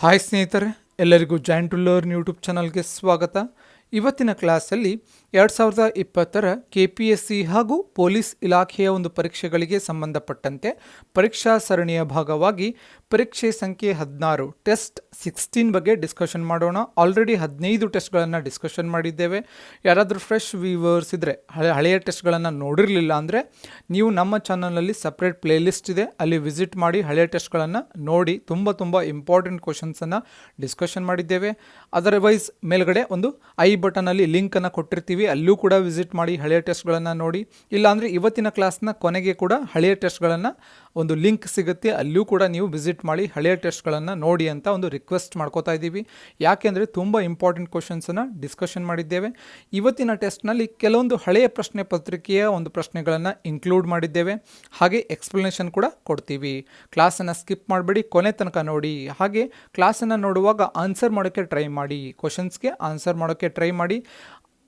Hi ಸ್ನೇಹಿತರೆ, ಎಲ್ಲರಿಗೂ joint to learn YouTube ಚಾನಲ್ಗೆ ಸ್ವಾಗತ. ಇವತ್ತಿನ ಕ್ಲಾಸಲ್ಲಿ 2020ರ KPSC ಹಾಗೂ ಪೊಲೀಸ್ ಇಲಾಖೆಯ ಒಂದು ಪರೀಕ್ಷೆಗಳಿಗೆ ಸಂಬಂಧಪಟ್ಟಂತೆ ಪರೀಕ್ಷಾ ಸರಣಿಯ ಭಾಗವಾಗಿ ಪರೀಕ್ಷೆ ಸಂಖ್ಯೆ 16 ಟೆಸ್ಟ್ 16 ಬಗ್ಗೆ ಡಿಸ್ಕಷನ್ ಮಾಡೋಣ. ಆಲ್ರೆಡಿ 15 ಟೆಸ್ಟ್ಗಳನ್ನು ಡಿಸ್ಕಷನ್ ಮಾಡಿದ್ದೇವೆ. ಯಾರಾದರೂ ಫ್ರೆಶ್ ವ್ಯೂವರ್ಸ್ ಇದ್ದರೆ, ಹಳೆಯ ಟೆಸ್ಟ್ಗಳನ್ನು ನೋಡಿರಲಿಲ್ಲ ಅಂದರೆ ನೀವು ನಮ್ಮ ಚಾನಲಲ್ಲಿ ಸಪ್ರೇಟ್ ಪ್ಲೇಲಿಸ್ಟ್ ಇದೆ, ಅಲ್ಲಿ ವಿಸಿಟ್ ಮಾಡಿ ಹಳೆಯ ಟೆಸ್ಟ್ಗಳನ್ನು ನೋಡಿ. ತುಂಬ ಇಂಪಾರ್ಟೆಂಟ್ ಕ್ವಶನ್ಸನ್ನು ಡಿಸ್ಕಷನ್ ಮಾಡಿದ್ದೇವೆ. ಅದರ್ವೈಸ್ ಮೇಲ್ಗಡೆ ಒಂದು ಐ ಬಟನಲ್ಲಿ ಲಿಂಕನ್ನು ಕೊಟ್ಟಿರ್ತೀವಿ, ಅಲ್ಲೂ ಕೂಡ ವಿಸಿಟ್ ಮಾಡಿ ಹಳೆಯ ಟೆಸ್ಟ್ಗಳನ್ನು ನೋಡಿ. ಇಲ್ಲಾಂದರೆ ಇವತ್ತಿನ ಕ್ಲಾಸ್ನ ಕೊನೆಗೆ ಕೂಡ ಹಳೆಯ ಟೆಸ್ಟ್ಗಳನ್ನು ಒಂದು ಲಿಂಕ್ ಸಿಗುತ್ತೆ, ಅಲ್ಲೂ ಕೂಡ ನೀವು ವಿಸಿಟ್ ಮಾಡಿ ಹಳೆಯ ಟೆಸ್ಟ್ಗಳನ್ನು ನೋಡಿ ಅಂತ ಒಂದು ರಿಕ್ವೆಸ್ಟ್ ಮಾಡ್ಕೋತಾ ಇದ್ದೀವಿ. ಯಾಕೆಂದರೆ ತುಂಬ ಇಂಪಾರ್ಟೆಂಟ್ ಕ್ವಶನ್ಸನ್ನು ಡಿಸ್ಕಷನ್ ಮಾಡಿದ್ದೇವೆ. ಇವತ್ತಿನ ಟೆಸ್ಟ್ನಲ್ಲಿ ಕೆಲವೊಂದು ಹಳೆಯ ಪ್ರಶ್ನೆ ಪತ್ರಿಕೆಯ ಒಂದು ಪ್ರಶ್ನೆಗಳನ್ನು ಇನ್ಕ್ಲೂಡ್ ಮಾಡಿದ್ದೇವೆ, ಹಾಗೆ ಎಕ್ಸ್ಪ್ಲನೇಷನ್ ಕೂಡ ಕೊಡ್ತೀವಿ. ಕ್ಲಾಸನ್ನು ಸ್ಕಿಪ್ ಮಾಡಬೇಡಿ, ಕೊನೆ ತನಕ ನೋಡಿ. ಹಾಗೆ ಕ್ಲಾಸನ್ನು ನೋಡುವಾಗ ಆನ್ಸರ್ ಮಾಡೋಕ್ಕೆ ಟ್ರೈ ಮಾಡಿ, ಕ್ವಶನ್ಸ್ಗೆ ಆನ್ಸರ್ ಮಾಡೋಕ್ಕೆ ಟ್ರೈ ಮಾಡಿ.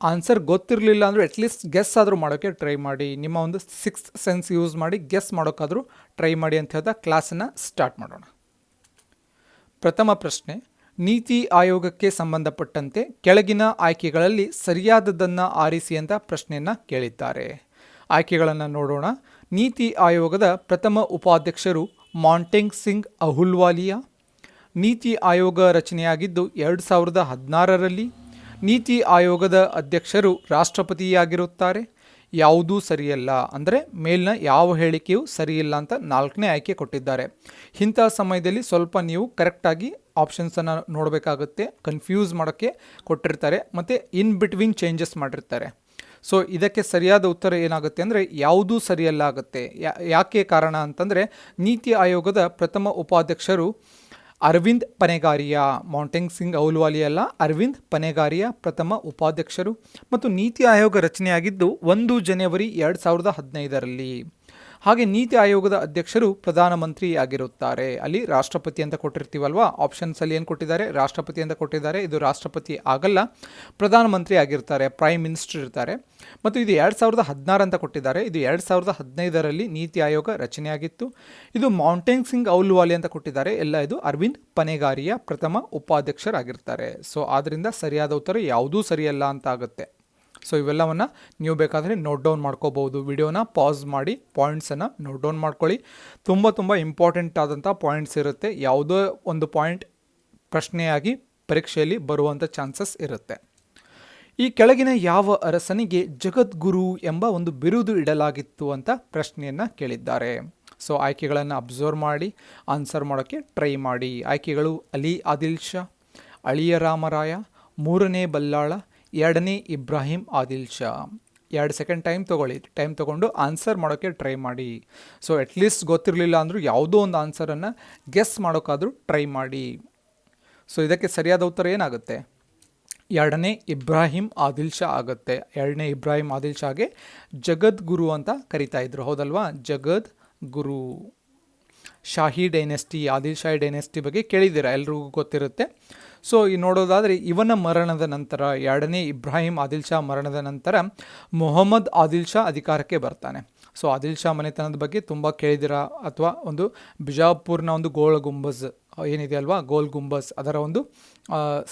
ಆನ್ಸರ್ ಗೊತ್ತಿರಲಿಲ್ಲ ಅಂದರೆ ಅಟ್ಲೀಸ್ಟ್ ಗೆಸ್ ಆದರೂ ಮಾಡೋಕ್ಕೆ ಟ್ರೈ ಮಾಡಿ. ನಿಮ್ಮ ಒಂದು ಸಿಕ್ಸ್ತ್ ಸೆನ್ಸ್ ಯೂಸ್ ಮಾಡಿ ಗೆಸ್ ಮಾಡೋಕ್ಕಾದರೂ ಟ್ರೈ ಮಾಡಿ ಅಂತ ಹೇಳ್ತಾ ಕ್ಲಾಸನ್ನು ಸ್ಟಾರ್ಟ್ ಮಾಡೋಣ. ಪ್ರಥಮ ಪ್ರಶ್ನೆ, ನೀತಿ ಆಯೋಗಕ್ಕೆ ಸಂಬಂಧಪಟ್ಟಂತೆ ಕೆಳಗಿನ ಆಯ್ಕೆಗಳಲ್ಲಿ ಸರಿಯಾದದ್ದನ್ನು ಆರಿಸಿ ಅಂತ ಪ್ರಶ್ನೆಯನ್ನು ಕೇಳಿದ್ದಾರೆ. ಆಯ್ಕೆಗಳನ್ನು ನೋಡೋಣ. ನೀತಿ ಆಯೋಗದ ಪ್ರಥಮ ಉಪಾಧ್ಯಕ್ಷರು ಮಾಂಟೇಂಗ್ ಸಿಂಗ್ ಅಹುಲ್ವಾಲಿಯಾ. ನೀತಿ ಆಯೋಗ ರಚನೆಯಾಗಿದ್ದು 2016ರಲ್ಲಿ. ನೀತಿ ಆಯೋಗದ ಅಧ್ಯಕ್ಷರು ರಾಷ್ಟ್ರಪತಿಯಾಗಿರುತ್ತಾರೆ. ಯಾವುದೂ ಸರಿಯಲ್ಲ, ಅಂದರೆ ಮೇಲಿನ ಯಾವ ಹೇಳಿಕೆಯೂ ಸರಿಯಿಲ್ಲ ಅಂತ 4ನೇ ಆಯ್ಕೆ ಕೊಟ್ಟಿದ್ದಾರೆ. ಇಂಥ ಸಮಯದಲ್ಲಿ ಸ್ವಲ್ಪ ನೀವು ಕರೆಕ್ಟಾಗಿ ಆಪ್ಷನ್ಸನ್ನು ನೋಡಬೇಕಾಗುತ್ತೆ. ಕನ್ಫ್ಯೂಸ್ ಮಾಡೋಕ್ಕೆ ಕೊಟ್ಟಿರ್ತಾರೆ ಮತ್ತು ಇನ್ ಬಿಟ್ವೀನ್ ಚೇಂಜಸ್ ಮಾಡಿರ್ತಾರೆ. ಸೊ ಇದಕ್ಕೆ ಸರಿಯಾದ ಉತ್ತರ ಏನಾಗುತ್ತೆ ಅಂದರೆ ಯಾವುದೂ ಸರಿಯಲ್ಲ ಆಗುತ್ತೆ. ಯಾಕೆ ಕಾರಣ ಅಂತಂದರೆ ನೀತಿ ಆಯೋಗದ ಪ್ರಥಮ ಉಪಾಧ್ಯಕ್ಷರು ಅರವಿಂದ್ ಪನೆಗಾರಿಯಾ. ಮಾಂಟೇಂಗ್ ಸಿಂಗ್ ಅಹುಲ್ವಾಲಿಯಾ ಅಲ್ಲ, ಅರವಿಂದ್ ಪನೆಗಾರಿಯಾ ಪ್ರಥಮ ಉಪಾಧ್ಯಕ್ಷರು. ಮತ್ತು ನೀತಿ ಆಯೋಗ ರಚನೆಯಾಗಿದ್ದು 1 ಜನವರಿ 2015ರಲ್ಲಿ. ಹಾಗೆ ನೀತಿ ಆಯೋಗದ ಅಧ್ಯಕ್ಷರು ಪ್ರಧಾನಮಂತ್ರಿ ಆಗಿರುತ್ತಾರೆ. ಅಲ್ಲಿ ರಾಷ್ಟ್ರಪತಿ ಅಂತ ಕೊಟ್ಟಿರ್ತೀವಲ್ವಾ, ಆಪ್ಷನ್ಸಲ್ಲಿ ಏನು ಕೊಟ್ಟಿದ್ದಾರೆ, ರಾಷ್ಟ್ರಪತಿ ಅಂತ ಕೊಟ್ಟಿದ್ದಾರೆ. ಇದು ರಾಷ್ಟ್ರಪತಿ ಆಗಲ್ಲ, ಪ್ರಧಾನಮಂತ್ರಿ ಆಗಿರ್ತಾರೆ, ಪ್ರೈಮ್ ಮಿನಿಸ್ಟರ್ ಇರ್ತಾರೆ. ಮತ್ತು ಇದು 2016 ಅಂತ ಕೊಟ್ಟಿದ್ದಾರೆ. ಇದು 2015ರಲ್ಲಿ ನೀತಿ ಆಯೋಗ ರಚನೆಯಾಗಿತ್ತು. ಇದು ಮಾಂಟೇಂಗ್ ಸಿಂಗ್ ಅಹುಲ್ವಾಲಿಯಾ ಅಂತ ಕೊಟ್ಟಿದ್ದಾರೆ. ಎಲ್ಲ ಇದು ಅರವಿಂದ್ ಪನೆಗಾರಿಯಾ ಪ್ರಥಮ ಉಪಾಧ್ಯಕ್ಷರಾಗಿರ್ತಾರೆ. ಸೊ ಆದ್ದರಿಂದ ಸರಿಯಾದ ಉತ್ತರ ಯಾವುದೂ ಸರಿಯಲ್ಲ ಅಂತ ಆಗುತ್ತೆ. ಸೊ ಇವೆಲ್ಲವನ್ನು ನೀವು ಬೇಕಾದರೆ ನೋಟ್ ಡೌನ್ ಮಾಡ್ಕೋಬಹುದು. ವಿಡಿಯೋನ ಪಾಸ್ ಮಾಡಿ ಪಾಯಿಂಟ್ಸನ್ನು ನೋಟ್ ಡೌನ್ ಮಾಡ್ಕೊಳ್ಳಿ. ತುಂಬ ಇಂಪಾರ್ಟೆಂಟ್ ಆದಂಥ ಪಾಯಿಂಟ್ಸ್ ಇರುತ್ತೆ. ಯಾವುದೋ ಒಂದು ಪಾಯಿಂಟ್ ಪ್ರಶ್ನೆಯಾಗಿ ಪರೀಕ್ಷೆಯಲ್ಲಿ ಬರುವಂಥ ಚಾನ್ಸಸ್ ಇರುತ್ತೆ. ಈ ಕೆಳಗಿನ ಯಾವ ಅರಸನಿಗೆ ಜಗದ್ಗುರು ಎಂಬ ಒಂದು ಬಿರುದು ಇಡಲಾಗಿತ್ತು ಅಂತ ಪ್ರಶ್ನೆಯನ್ನು ಕೇಳಿದ್ದಾರೆ. ಸೊ ಆಯ್ಕೆಗಳನ್ನು ಅಬ್ಸರ್ವ್ ಮಾಡಿ ಆನ್ಸರ್ ಮಾಡೋಕ್ಕೆ ಟ್ರೈ ಮಾಡಿ. ಆಯ್ಕೆಗಳು: ಅಲಿ ಆದಿಲ್ ಶಾ, ಅಳಿಯ ರಾಮರಾಯ, 3ನೇ ಬಲ್ಲಾಳ, 2ನೇ ಇಬ್ರಾಹಿಂ ಆದಿಲ್ ಶಾ. 2 ಸೆಕೆಂಡ್ ಟೈಮ್ ತೊಗೊಂಡು ಆನ್ಸರ್ ಮಾಡೋಕ್ಕೆ ಟ್ರೈ ಮಾಡಿ. ಸೊ ಅಟ್ಲೀಸ್ಟ್ ಗೊತ್ತಿರಲಿಲ್ಲ ಅಂದರೂ ಯಾವುದೋ ಒಂದು ಆನ್ಸರನ್ನು ಗೆಸ್ ಮಾಡೋಕ್ಕಾದರೂ ಟ್ರೈ ಮಾಡಿ. ಸೊ ಇದಕ್ಕೆ ಸರಿಯಾದ ಉತ್ತರ ಏನಾಗುತ್ತೆ? 2ನೇ ಇಬ್ರಾಹಿಂ ಆದಿಲ್ ಶಾ ಆಗುತ್ತೆ. 2ನೇ ಇಬ್ರಾಹಿಂ ಆದಿಲ್ ಶಾಗೆ ಜಗದ್ಗುರು ಅಂತ ಕರಿತಾ ಇದ್ರು, ಹೌದಲ್ವಾ? ಜಗದ್ಗುರು. ಶಾಹಿ ಡೈನೆಸ್ಟಿ, ಆದಿಲ್ ಶಾಹಿ ಡೈನೆಸ್ಟಿ ಬಗ್ಗೆ ಕೇಳಿದ್ದೀರಾ, ಎಲ್ರಿಗೂ ಗೊತ್ತಿರುತ್ತೆ. ಸೊ ಈ ನೋಡೋದಾದರೆ ಇವನ ಮರಣದ ನಂತರ, 2ನೇ ಇಬ್ರಾಹಿಂ ಆದಿಲ್ ಶಾ ಮರಣದ ನಂತರ ಮೊಹಮ್ಮದ್ ಆದಿಲ್ ಶಾ ಅಧಿಕಾರಕ್ಕೆ ಬರ್ತಾನೆ. ಸೊ ಆದಿಲ್ ಶಾ ಮನೆತನದ ಬಗ್ಗೆ ತುಂಬ ಕೇಳಿದಿರಾ, ಅಥವಾ ಒಂದು ಬಿಜಾಪುರ್ನ ಒಂದು ಗೋಲ್ ಗುಂಬಜ್ ಏನಿದೆ ಅಲ್ವಾ, ಗೋಲ್ ಗುಂಬಜ್, ಅದರ ಒಂದು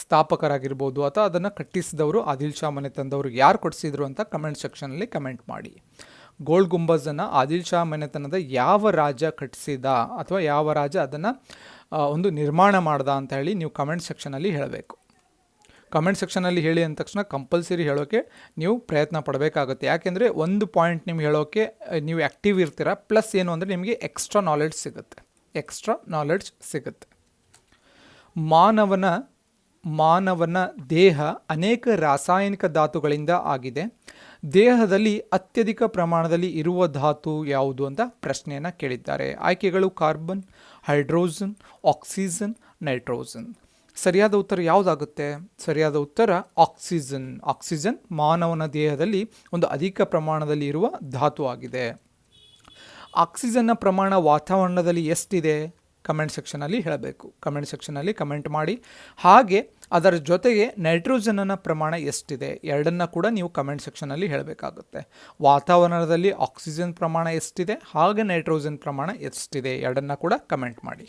ಸ್ಥಾಪಕರಾಗಿರ್ಬೋದು ಅಥವಾ ಅದನ್ನು ಕಟ್ಟಿಸಿದವರು ಆದಿಲ್ ಶಾ ಮನೆತನದವರು. ಯಾರು ಕಟ್ಟಿಸಿದ್ರು ಅಂತ ಕಮೆಂಟ್ ಸೆಕ್ಷನಲ್ಲಿ ಕಮೆಂಟ್ ಮಾಡಿ. ಗೋಲ್ ಗುಂಬಜನ್ನು ಆದಿಲ್ ಶಾ ಮನೆತನದ ಯಾವ ರಾಜ ಕಟ್ಟಿಸಿದ ಅಥವಾ ಯಾವ ರಾಜ ಅದನ್ನು ಒಂದು ನಿರ್ಮಾಣ ಮಾಡ್ದ ಅಂತ ಹೇಳಿ ನೀವು ಕಮೆಂಟ್ ಸೆಕ್ಷನಲ್ಲಿ ಹೇಳಬೇಕು. ಕಮೆಂಟ್ ಸೆಕ್ಷನಲ್ಲಿ ಹೇಳಿ ಅಂದ ತಕ್ಷಣ ಕಂಪಲ್ಸರಿ ಹೇಳೋಕ್ಕೆ ನೀವು ಪ್ರಯತ್ನ ಪಡಬೇಕಾಗುತ್ತೆ. ಯಾಕೆಂದರೆ ಒಂದು ಪಾಯಿಂಟ್ ನಿಮ್ಗೆ ಹೇಳೋಕ್ಕೆ ನೀವು ಆ್ಯಕ್ಟಿವ್ ಇರ್ತೀರ, ಪ್ಲಸ್ ಏನು ಅಂದರೆ ನಿಮಗೆ ಎಕ್ಸ್ಟ್ರಾ ನಾಲೆಡ್ಜ್ ಸಿಗುತ್ತೆ. ಮಾನವನ ದೇಹ ಅನೇಕ ರಾಸಾಯನಿಕ ಧಾತುಗಳಿಂದ ಆಗಿದೆ. ದೇಹದಲ್ಲಿ ಅತ್ಯಧಿಕ ಪ್ರಮಾಣದಲ್ಲಿ ಇರುವ ಧಾತು ಯಾವುದು ಅಂತ ಪ್ರಶ್ನೆಯನ್ನು ಕೇಳಿದ್ದಾರೆ. ಆಯ್ಕೆಗಳು: ಕಾರ್ಬನ್, ಹೈಡ್ರೋಜನ್, ಆಕ್ಸಿಜನ್, ನೈಟ್ರೋಜನ್. ಸರಿಯಾದ ಉತ್ತರ ಯಾವುದಾಗುತ್ತೆ? ಸರಿಯಾದ ಉತ್ತರ ಆಕ್ಸಿಜನ್. ಆಕ್ಸಿಜನ್ ಮಾನವನ ದೇಹದಲ್ಲಿ ಒಂದು ಅಧಿಕ ಪ್ರಮಾಣದಲ್ಲಿ ಇರುವ ಧಾತು ಆಗಿದೆ. ಆಕ್ಸಿಜನ್ನ ಪ್ರಮಾಣ ವಾತಾವರಣದಲ್ಲಿ ಎಷ್ಟಿದೆ? ಕಮೆಂಟ್ ಸೆಕ್ಷನಲ್ಲಿ ಹೇಳಬೇಕು. ಕಮೆಂಟ್ ಸೆಕ್ಷನಲ್ಲಿ ಕಮೆಂಟ್ ಮಾಡಿ. ಹಾಗೆ ಅದರ ಜೊತೆಗೆ ನೈಟ್ರೋಜನ್ನ ಪ್ರಮಾಣ ಎಷ್ಟಿದೆ, ಎರಡನ್ನು ಕೂಡ ನೀವು ಕಮೆಂಟ್ ಸೆಕ್ಷನಲ್ಲಿ ಹೇಳಬೇಕಾಗುತ್ತೆ. ವಾತಾವರಣದಲ್ಲಿ ಆಕ್ಸಿಜನ್ ಪ್ರಮಾಣ ಎಷ್ಟಿದೆ, ಹಾಗೆ ನೈಟ್ರೋಜನ್ ಪ್ರಮಾಣ ಎಷ್ಟಿದೆ, ಎರಡನ್ನು ಕೂಡ ಕಮೆಂಟ್ ಮಾಡಿ.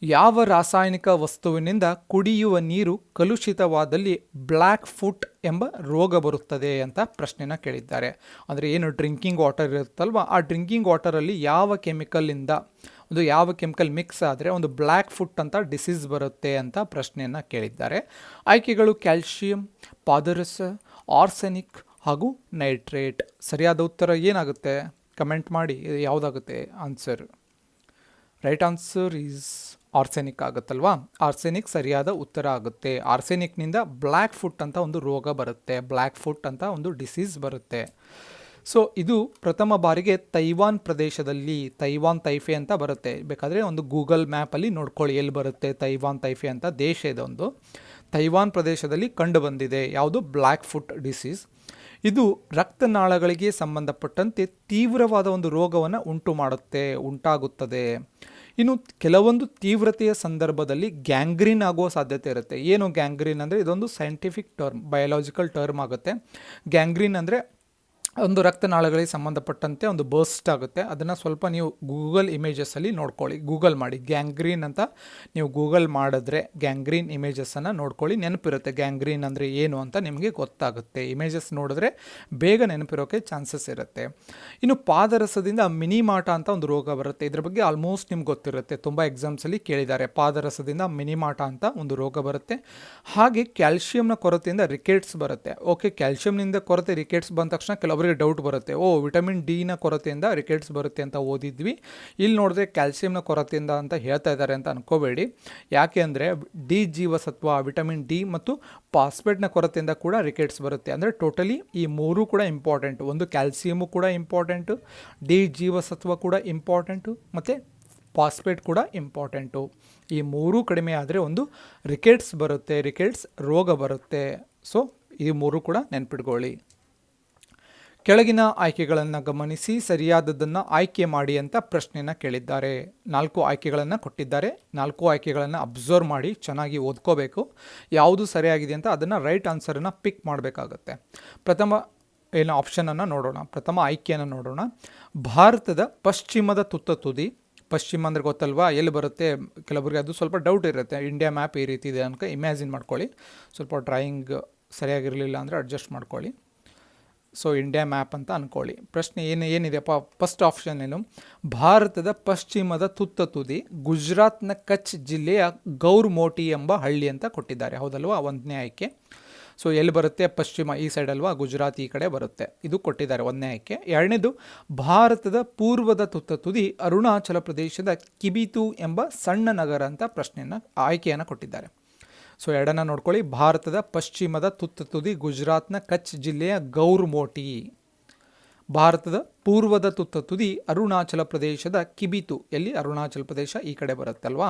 ಯಾವ ರಾಸಾಯನಿಕ ವಸ್ತುವಿನಿಂದ ಕುಡಿಯುವ ನೀರು ಕಲುಷಿತವಾದಲ್ಲಿ ಬ್ಲ್ಯಾಕ್ ಫುಟ್ ಎಂಬ ರೋಗ ಬರುತ್ತದೆ ಅಂತ ಪ್ರಶ್ನೆನ ಕೇಳಿದ್ದಾರೆ. ಅಂದರೆ ಏನು ಡ್ರಿಂಕಿಂಗ್ ವಾಟರ್ ಇರುತ್ತಲ್ವ, ಆ ಡ್ರಿಂಕಿಂಗ್ ವಾಟರಲ್ಲಿ ಯಾವ ಕೆಮಿಕಲಿಂದ ಯಾವ ಕೆಮಿಕಲ್ ಮಿಕ್ಸ್ ಆದರೆ ಒಂದು ಬ್ಲ್ಯಾಕ್ ಫುಟ್ ಅಂತ ಡಿಸೀಸ್ ಬರುತ್ತೆ ಅಂತ ಪ್ರಶ್ನೆಯನ್ನು ಕೇಳಿದ್ದಾರೆ. ಆಯ್ಕೆಗಳು ಕ್ಯಾಲ್ಶಿಯಂ, ಪಾದರಸ, ಆರ್ಸೆನಿಕ್ ಹಾಗೂ ನೈಟ್ರೇಟ್. ಸರಿಯಾದ ಉತ್ತರ ಏನಾಗುತ್ತೆ ಕಮೆಂಟ್ ಮಾಡಿ, ಯಾವುದಾಗುತ್ತೆ answer? Right answer is arsenic ಆಗುತ್ತಲ್ವಾ. ಆರ್ಸೆನಿಕ್ ಸರಿಯಾದ ಉತ್ತರ ಆಗುತ್ತೆ. ಆರ್ಸೆನಿಕ್ನಿಂದ ಬ್ಲ್ಯಾಕ್ ಫುಟ್ ಅಂತ ಒಂದು ರೋಗ ಬರುತ್ತೆ, ಬ್ಲ್ಯಾಕ್ ಫುಟ್ ಅಂತ ಒಂದು ಡಿಸೀಸ್ ಬರುತ್ತೆ. ಸೊ ಇದು ಪ್ರಥಮ ಬಾರಿಗೆ ತೈವಾನ್ ಪ್ರದೇಶದಲ್ಲಿ, ತೈವಾನ್ ತೈಫೆ ಅಂತ ಬರುತ್ತೆ. ಬೇಕಾದರೆ ಒಂದು ಗೂಗಲ್ ಮ್ಯಾಪಲ್ಲಿ ನೋಡ್ಕೊಳ್ಳಿ ಎಲ್ಲಿ ಬರುತ್ತೆ ತೈವಾನ್ ತೈಫೆ ಅಂತ ದೇಶ ಇದೊಂದು. ತೈವಾನ್ ಪ್ರದೇಶದಲ್ಲಿ ಕಂಡು ಬಂದಿದೆ ಯಾವುದು ಬ್ಲ್ಯಾಕ್ ಫುಟ್ ಡಿಸೀಸ್. ಇದು ರಕ್ತನಾಳಗಳಿಗೆ ಸಂಬಂಧಪಟ್ಟಂತೆ ತೀವ್ರವಾದ ಒಂದು ರೋಗವನ್ನು ಉಂಟಾಗುತ್ತದೆ. ಇನ್ನು ಕೆಲವೊಂದು ತೀವ್ರತೆಯ ಸಂದರ್ಭದಲ್ಲಿ ಗ್ಯಾಂಗ್ರೀನ್ ಆಗುವ ಸಾಧ್ಯತೆ ಇರುತ್ತೆ. ಏನು ಗ್ಯಾಂಗ್ರೀನ್ ಅಂದರೆ ಇದೊಂದು ಸೈಂಟಿಫಿಕ್ ಟರ್ಮ್, ಬಯೋಲಾಜಿಕಲ್ ಟರ್ಮ್ ಆಗುತ್ತೆ. ಗ್ಯಾಂಗ್ರೀನ್ ಅಂದರೆ ಒಂದು ರಕ್ತನಾಳಗಳಿಗೆ ಸಂಬಂಧಪಟ್ಟಂತೆ ಒಂದು ಬರ್ಸ್ಟ್ ಆಗುತ್ತೆ. ಅದನ್ನು ಸ್ವಲ್ಪ ನೀವು ಗೂಗಲ್ ಇಮೇಜಸ್ಸಲ್ಲಿ ನೋಡ್ಕೊಳ್ಳಿ, ಗೂಗಲ್ ಮಾಡಿ ಗ್ಯಾಂಗ್ರೀನ್ ಅಂತ ನೀವು ಗೂಗಲ್ ಮಾಡಿದ್ರೆ ಗ್ಯಾಂಗ್ರೀನ್ ಇಮೇಜಸ್ಸನ್ನು ನೋಡ್ಕೊಳ್ಳಿ, ನೆನಪಿರುತ್ತೆ ಗ್ಯಾಂಗ್ರೀನ್ ಅಂದರೆ ಏನು ಅಂತ ನಿಮಗೆ ಗೊತ್ತಾಗುತ್ತೆ. ಇಮೇಜಸ್ ನೋಡಿದ್ರೆ ಬೇಗ ನೆನಪಿರೋಕ್ಕೆ ಚಾನ್ಸಸ್ ಇರುತ್ತೆ. ಇನ್ನು ಪಾದರಸದಿಂದ ಮಿನಿಮಾಟ ಅಂತ ಒಂದು ರೋಗ ಬರುತ್ತೆ. ಇದ್ರ ಬಗ್ಗೆ ಆಲ್ಮೋಸ್ಟ್ ನಿಮ್ಗೆ ಗೊತ್ತಿರುತ್ತೆ, ತುಂಬ ಎಕ್ಸಾಮ್ಸಲ್ಲಿ ಕೇಳಿದ್ದಾರೆ. ಪಾದರಸದಿಂದ ಮಿನಿಮಾಟ ಅಂತ ಒಂದು ರೋಗ ಬರುತ್ತೆ. ಹಾಗೆ ಕ್ಯಾಲ್ಶಿಯಂನ ಕೊರತೆಯಿಂದ ರಿಕೆಟ್ಸ್ ಬರುತ್ತೆ. ಓಕೆ, ಕ್ಯಾಲ್ಶಿಯಂನಿಂದ ಕೊರತೆ ರಿಕೆಟ್ಸ್ ಬಂದ ತಕ್ಷಣ ಕೆಲವರಿಗೆ ಡೌಟ್ ಬರುತ್ತೆ, ವಿಟಮಿನ್ ಡಿನ ಕೊರತೆಯಿಂದ ರಿಕೆಟ್ಸ್ ಬರುತ್ತೆ ಅಂತ ಓದಿದ್ವಿ. ಇಲ್ಲಿ ನೋಡಿದ್ರೆ ಕ್ಯಾಲ್ಸಿಯಂನ ಕೊರತೆಯಿಂದ ಅಂತ ಹೇಳ್ತಾ ಇದ್ದಾರೆ ಅಂತ ಅನ್ಕೋಬೇಡಿ. ಯಾಕೆ ಅಂದರೆ ಡಿ ಜೀವಸತ್ವ, ವಿಟಮಿನ್ ಡಿ ಮತ್ತು ಫಾಸ್ಫೇಟ್ನ ಕೊರತೆಯಿಂದ ಕೂಡ ರಿಕೆಟ್ಸ್ ಬರುತ್ತೆ. ಅಂದರೆ ಟೋಟಲಿ ಈ ಮೂರು ಕೂಡ ಇಂಪಾರ್ಟೆಂಟು. ಒಂದು ಕ್ಯಾಲ್ಸಿಯಮು ಕೂಡ ಇಂಪಾರ್ಟೆಂಟು, ಡಿ ಜೀವಸತ್ವ ಕೂಡ ಇಂಪಾರ್ಟೆಂಟು, ಮತ್ತು ಫಾಸ್ಫೇಟ್ ಕೂಡ ಇಂಪಾರ್ಟೆಂಟು. ಈ ಮೂರೂ ಕಡಿಮೆ ಆದರೆ ಒಂದು ರಿಕೆಟ್ಸ್ ಬರುತ್ತೆ, ರಿಕೆಟ್ಸ್ ರೋಗ ಬರುತ್ತೆ. ಸೊ ಈ ಮೂರು ಕೂಡ ನೆನ್ಪಿಟ್ಕೊಳ್ಳಿ. ಕೆಳಗಿನ ಆಯ್ಕೆಗಳನ್ನು ಗಮನಿಸಿ ಸರಿಯಾದದ್ದನ್ನು ಆಯ್ಕೆ ಮಾಡಿ ಅಂತ ಪ್ರಶ್ನೆಯನ್ನು ಕೇಳಿದ್ದಾರೆ. 4 ಆಯ್ಕೆಗಳನ್ನು ಕೊಟ್ಟಿದ್ದಾರೆ. 4 ಆಯ್ಕೆಗಳನ್ನು ಅಬ್ಸರ್ವ್ ಮಾಡಿ ಚೆನ್ನಾಗಿ ಓದ್ಕೋಬೇಕು. ಯಾವುದು ಸರಿಯಾಗಿದೆ ಅಂತ ಅದನ್ನು ರೈಟ್ ಆನ್ಸರನ್ನು ಪಿಕ್ ಮಾಡಬೇಕಾಗತ್ತೆ. ಪ್ರಥಮ ಆಪ್ಷನನ್ನು ನೋಡೋಣ, ಪ್ರಥಮ ಆಯ್ಕೆಯನ್ನು ನೋಡೋಣ. ಭಾರತದ ಪಶ್ಚಿಮದ ತುದಿ, ಪಶ್ಚಿಮ ಅಂದರೆ ಗೊತ್ತಲ್ವಾ ಎಲ್ಲಿ ಬರುತ್ತೆ, ಕೆಲವರಿಗೆ ಅದು ಸ್ವಲ್ಪ ಡೌಟ್ ಇರುತ್ತೆ. ಇಂಡಿಯಾ ಮ್ಯಾಪ್ ಈ ರೀತಿ ಇದೆ ಅನ್ಕ ಇಮ್ಯಾಜಿನ್ ಮಾಡ್ಕೊಳ್ಳಿ. ಸ್ವಲ್ಪ ಡ್ರಾಯಿಂಗ್ ಸರಿಯಾಗಿರಲಿಲ್ಲ ಅಂದರೆ ಅಡ್ಜಸ್ಟ್ ಮಾಡ್ಕೊಳ್ಳಿ. ಸೊ ಇಂಡಿಯಾ ಮ್ಯಾಪ್ ಅಂತ ಅಂದ್ಕೊಳ್ಳಿ. ಪ್ರಶ್ನೆ ಏನಿದೆಯಪ್ಪ, ಫಸ್ಟ್ ಆಪ್ಷನ್ ಏನು? ಭಾರತದ ಪಶ್ಚಿಮದ ತುದಿ ಗುಜರಾತ್ನ ಕಚ್ ಜಿಲ್ಲೆಯ ಗೌರ್ಮೋಟಿ ಎಂಬ ಹಳ್ಳಿ ಅಂತ ಕೊಟ್ಟಿದ್ದಾರೆ, ಹೌದಲ್ವಾ? 1ನೇ ಆಯ್ಕೆ. ಸೊ ಎಲ್ಲಿ ಬರುತ್ತೆ? ಪಶ್ಚಿಮ, ಈ ಸೈಡ್ ಅಲ್ವಾ, ಗುಜರಾತ್ ಈ ಕಡೆ ಬರುತ್ತೆ. ಇದು ಕೊಟ್ಟಿದ್ದಾರೆ 1ನೇ ಆಯ್ಕೆ. 2ನೇದು ಭಾರತದ ಪೂರ್ವದ ತುದಿ ಅರುಣಾಚಲ ಪ್ರದೇಶದ ಕಿಬಿತು ಎಂಬ ಸಣ್ಣ ನಗರ ಅಂತ ಆಯ್ಕೆಯನ್ನು ಕೊಟ್ಟಿದ್ದಾರೆ. ಸೊ 2ನ್ನ ನೋಡ್ಕೊಳ್ಳಿ. ಭಾರತದ ಪಶ್ಚಿಮದ ತುದಿ ಗುಜರಾತ್ನ ಕಚ್ ಜಿಲ್ಲೆಯ ಗೌರ್ಮೋಟಿ, ಭಾರತದ ಪೂರ್ವದ ತುದಿ ಅರುಣಾಚಲ ಪ್ರದೇಶದ ಕಿಬಿತು, ಎಲ್ಲಿ ಅರುಣಾಚಲ ಪ್ರದೇಶ ಈ ಕಡೆ ಬರುತ್ತಲ್ವಾ.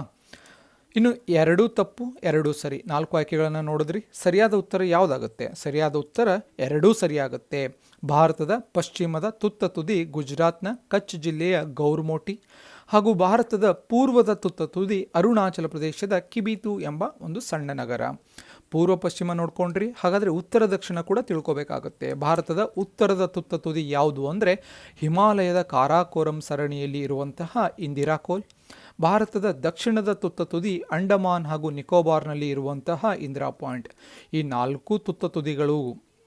ಇನ್ನು 2 ತಪ್ಪು 2 ಸರಿ. 4 ಆಯ್ಕೆಗಳನ್ನು ನೋಡಿದ್ರಿ. ಸರಿಯಾದ ಉತ್ತರ ಯಾವುದಾಗುತ್ತೆ? ಸರಿಯಾದ ಉತ್ತರ 2 ಸರಿಯಾಗುತ್ತೆ. ಭಾರತದ ಪಶ್ಚಿಮದ ತುದಿ ಗುಜರಾತ್ನ ಕಚ್ ಜಿಲ್ಲೆಯ ಗೌರ್ಮೋಟಿ ಹಾಗೂ ಭಾರತದ ಪೂರ್ವದ ತುದಿ ಅರುಣಾಚಲ ಪ್ರದೇಶದ ಕಿಬಿತು ಎಂಬ ಒಂದು ಸಣ್ಣ ನಗರ. ಪೂರ್ವ ಪಶ್ಚಿಮ ನೋಡ್ಕೊಂಡ್ರಿ, ಹಾಗಾದರೆ ಉತ್ತರ ದಕ್ಷಿಣ ಕೂಡ ತಿಳ್ಕೊಬೇಕಾಗುತ್ತೆ. ಭಾರತದ ಉತ್ತರದ ತುದಿ ಯಾವುದು ಅಂದರೆ ಹಿಮಾಲಯದ ಕಾರಾಕೋರಂ ಸರಣಿಯಲ್ಲಿ ಇರುವಂತಹ ಇಂದಿರಾಕೋಲ್. ಭಾರತದ ದಕ್ಷಿಣದ ತುದಿ ಅಂಡಮಾನ್ ಹಾಗೂ ನಿಕೋಬಾರ್ನಲ್ಲಿ ಇರುವಂತಹ ಇಂದಿರಾ ಪಾಯಿಂಟ್. ಈ 4 ತುದಿಗಳು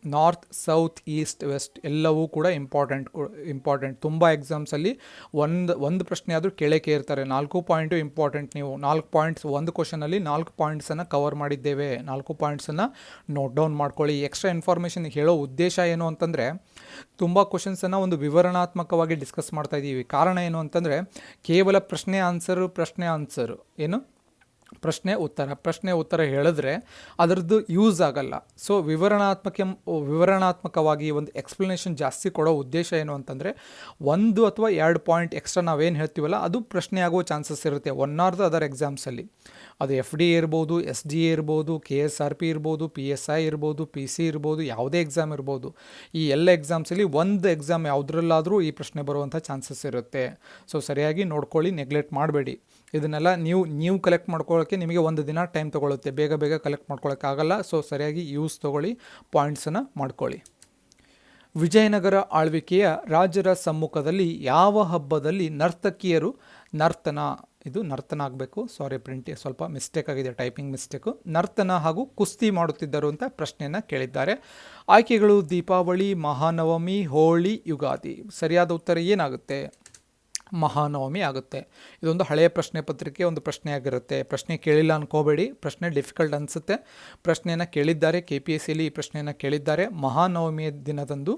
ನಾರ್ತ್, ಸೌತ್, ಈಸ್ಟ್, ವೆಸ್ಟ್ ಎಲ್ಲವೂ ಕೂಡ ಇಂಪಾರ್ಟೆಂಟ್. ತುಂಬ ಎಕ್ಸಾಮ್ಸಲ್ಲಿ ಒಂದು ಪ್ರಶ್ನೆ ಆದರೂ ಕೇಳಕ್ಕೆ ಇರ್ತಾರೆ. 4 ಪಾಯಿಂಟು ಇಂಪಾರ್ಟೆಂಟ್. ನೀವು 4 ಪಾಯಿಂಟ್ಸ್, ಒಂದು ಕ್ವಶನಲ್ಲಿ 4 ಪಾಯಿಂಟ್ಸನ್ನು ಕವರ್ ಮಾಡಿದ್ದೇವೆ. 4 ಪಾಯಿಂಟ್ಸನ್ನು ನೋಟ್ ಡೌನ್ ಮಾಡ್ಕೊಳ್ಳಿ. ಎಕ್ಸ್ಟ್ರಾ ಇನ್ಫಾರ್ಮೇಷನ್ ಹೇಳೋ ಉದ್ದೇಶ ಏನು ಅಂತಂದರೆ, ತುಂಬ ಕ್ವಶನ್ಸನ್ನು ಒಂದು ವಿವರಣಾತ್ಮಕವಾಗಿ ಡಿಸ್ಕಸ್ ಮಾಡ್ತಾ ಇದ್ದೀವಿ. ಕಾರಣ ಏನು ಅಂತಂದರೆ, ಕೇವಲ ಪ್ರಶ್ನೆ ಆನ್ಸರು ಏನು ಪ್ರಶ್ನೆ ಉತ್ತರ ಹೇಳಿದ್ರೆ ಅದರದ್ದು ಯೂಸ್ ಆಗಲ್ಲ. ಸೊ ವಿವರಣಾತ್ಮಕವಾಗಿ ಒಂದು ಎಕ್ಸ್ಪ್ಲನೇಷನ್ ಜಾಸ್ತಿ ಕೊಡೋ ಉದ್ದೇಶ ಏನು ಅಂತಂದರೆ, 1 ಅಥವಾ 2 ಪಾಯಿಂಟ್ ಎಕ್ಸ್ಟ್ರಾ ನಾವೇನು ಹೇಳ್ತೀವಲ್ಲ ಅದು ಪ್ರಶ್ನೆ ಆಗೋ ಚಾನ್ಸಸ್ ಇರುತ್ತೆ ಒನ್ ಆರ್ ದ ಅದರ್ ಎಕ್ಸಾಮ್ಸಲ್ಲಿ. ಅದು FD ಇರ್ಬೋದು, SDA ಇರ್ಬೋದು, KSRP ಇರ್ಬೋದು, PSI ಇರ್ಬೋದು, PC ಇರ್ಬೋದು, ಯಾವುದೇ ಎಕ್ಸಾಮ್ ಇರ್ಬೋದು. ಈ ಎಲ್ಲ ಎಕ್ಸಾಮ್ಸಲ್ಲಿ ಒಂದು ಎಕ್ಸಾಮ್ ಯಾವುದ್ರಲ್ಲಾದರೂ ಈ ಪ್ರಶ್ನೆ ಬರುವಂಥ ಚಾನ್ಸಸ್ ಇರುತ್ತೆ. ಸೊ ಸರಿಯಾಗಿ ನೋಡ್ಕೊಳ್ಳಿ, ನೆಗ್ಲೆಕ್ಟ್ ಮಾಡಬೇಡಿ. ಇದನ್ನೆಲ್ಲ ನೀವು ಕಲೆಕ್ಟ್ ಮಾಡ್ಕೊಳ್ಳೋಕ್ಕೆ ನಿಮಗೆ 1 ದಿನ ಟೈಮ್ ತೊಗೊಳುತ್ತೆ, ಬೇಗ ಕಲೆಕ್ಟ್ ಮಾಡ್ಕೊಳ್ಳೋಕ್ಕಾಗಲ್ಲ. ಸೊ ಸರಿಯಾಗಿ ಯೂಸ್ ತೊಗೊಳ್ಳಿ, ಪಾಯಿಂಟ್ಸನ್ನು ಮಾಡ್ಕೊಳ್ಳಿ. ವಿಜಯನಗರ ಆಳ್ವಿಕೆಯ ರಾಜರ ಸಮ್ಮುಖದಲ್ಲಿ ಯಾವ ಹಬ್ಬದಲ್ಲಿ ನರ್ತಕಿಯರು ನರ್ತನ ಇದು ನರ್ತನ ಆಗಬೇಕು. ಸಾರಿ, ಪ್ರಿಂಟ್ ಸ್ವಲ್ಪ ಮಿಸ್ಟೇಕ್ ಆಗಿದೆ, ಟೈಪಿಂಗ್ ಮಿಸ್ಟೇಕು. ನರ್ತನ ಹಾಗೂ ಕುಸ್ತಿ ಮಾಡುತ್ತಿದ್ದರು ಅಂತ ಪ್ರಶ್ನೆಯನ್ನು ಕೇಳಿದ್ದಾರೆ. ಆಯ್ಕೆಗಳು ದೀಪಾವಳಿ, ಮಹಾನವಮಿ, ಹೋಳಿ, ಯುಗಾದಿ. ಸರಿಯಾದ ಉತ್ತರ ಏನಾಗುತ್ತೆ? ಮಹಾನವಮಿ ಆಗುತ್ತೆ. ಇದೊಂದು ಹಳೆಯ ಪ್ರಶ್ನೆ ಪತ್ರಿಕೆ ಒಂದು ಪ್ರಶ್ನೆ ಆಗಿರುತ್ತೆ. ಪ್ರಶ್ನೆ ಕೇಳಿಲ್ಲ ಅನ್ಕೋಬೇಡಿ, ಪ್ರಶ್ನೆ ಡಿಫಿಕಲ್ಟ್ ಅನಿಸುತ್ತೆ. ಪ್ರಶ್ನೆಯನ್ನು ಕೇಳಿದ್ದಾರೆ, KPSCಯಲ್ಲಿ ಈ ಪ್ರಶ್ನೆಯನ್ನು ಕೇಳಿದ್ದಾರೆ. ಮಹಾನವಮಿಯ ದಿನದಂದು